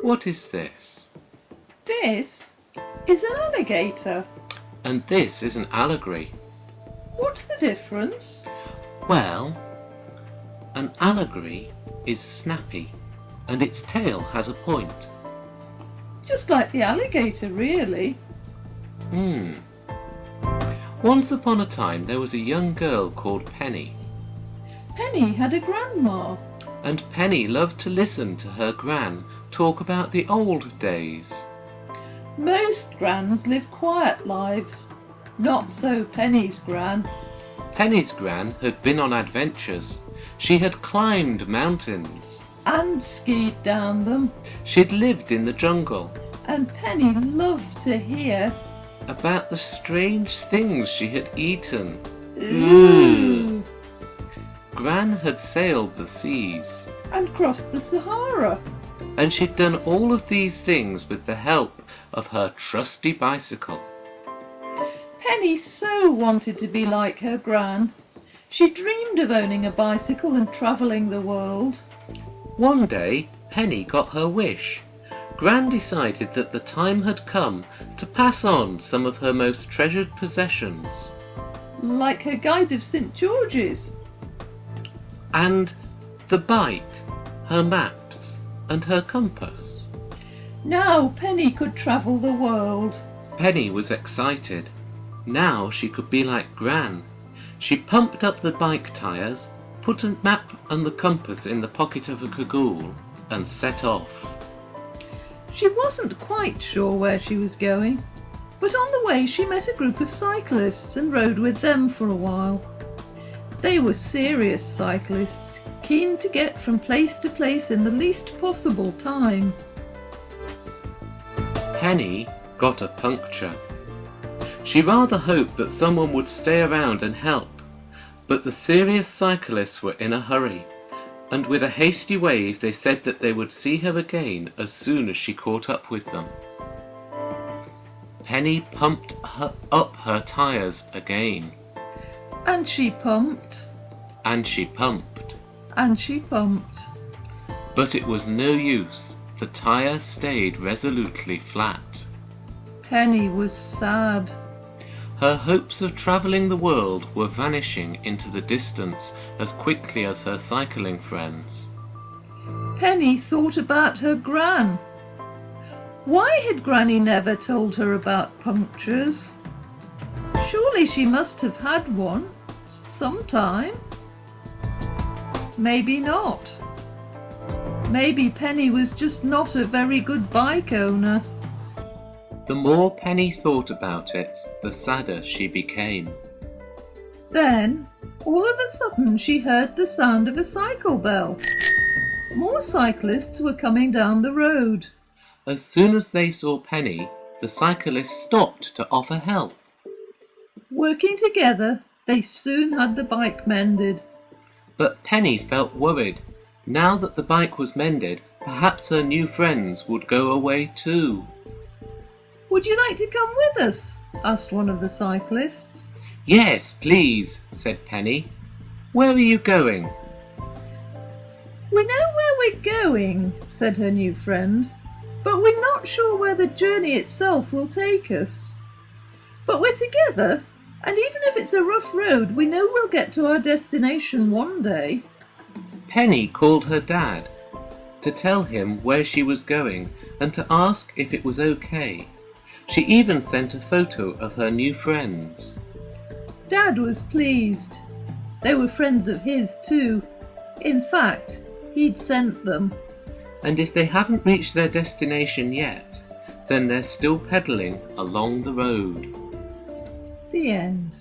What is this? This is an alligator. And this is an allegory. What's the difference? Well, an allegory is snappy and its tail has a point. Just like the alligator, really. Once upon a time there was a young girl called Penny. Penny had a grandma. And Penny loved to listen to her gran talk about the old days. Most grans live quiet lives. Not so Penny's gran. Penny's gran had been on adventures. She had climbed mountains. And skied down them. She'd lived in the jungle. And Penny loved to hear about the strange things she had eaten. Ooh. Gran had sailed the seas. And crossed the Sahara. And she'd done all of these things with the help of her trusty bicycle. Penny so wanted to be like her gran. She dreamed of owning a bicycle and travelling the world. One day, Penny got her wish. Gran decided that the time had come to pass on some of her most treasured possessions. Like her Guide of St. George's. And the bike, her maps, and her compass. Now Penny could travel the world. Penny was excited. Now she could be like Gran. She pumped up the bike tyres, put a map and the compass in the pocket of a cagoule, and set off. She wasn't quite sure where she was going, but on the way she met a group of cyclists and rode with them for a while. They were serious cyclists, keen to get from place to place in the least possible time. Penny got a puncture. She rather hoped that someone would stay around and help, but the serious cyclists were in a hurry, and with a hasty wave they said that they would see her again as soon as she caught up with them. Penny pumped up her tyres again. And she pumped. And she pumped. And she pumped. But it was no use. The tyre stayed resolutely flat. Penny was sad. Her hopes of travelling the world were vanishing into the distance as quickly as her cycling friends. Penny thought about her gran. Why had Granny never told her about punctures? Surely she must have had one, sometime. Maybe not. Maybe Penny was just not a very good bike owner. The more Penny thought about it, the sadder she became. Then, all of a sudden, she heard the sound of a cycle bell. More cyclists were coming down the road. As soon as they saw Penny, the cyclists stopped to offer help. Working together, they soon had the bike mended. But Penny felt worried. Now that the bike was mended, perhaps her new friends would go away too. "Would you like to come with us?" asked one of the cyclists. "Yes, please," said Penny. "Where are you going?" "We know where we're going," said her new friend, "but we're not sure where the journey itself will take us. But we're together, and even if it's a rough road, we know we'll get to our destination one day." Penny called her dad to tell him where she was going and to ask if it was okay. She even sent a photo of her new friends. Dad was pleased. They were friends of his too. In fact, he'd sent them. And if they haven't reached their destination yet, then they're still pedalling along the road. The end.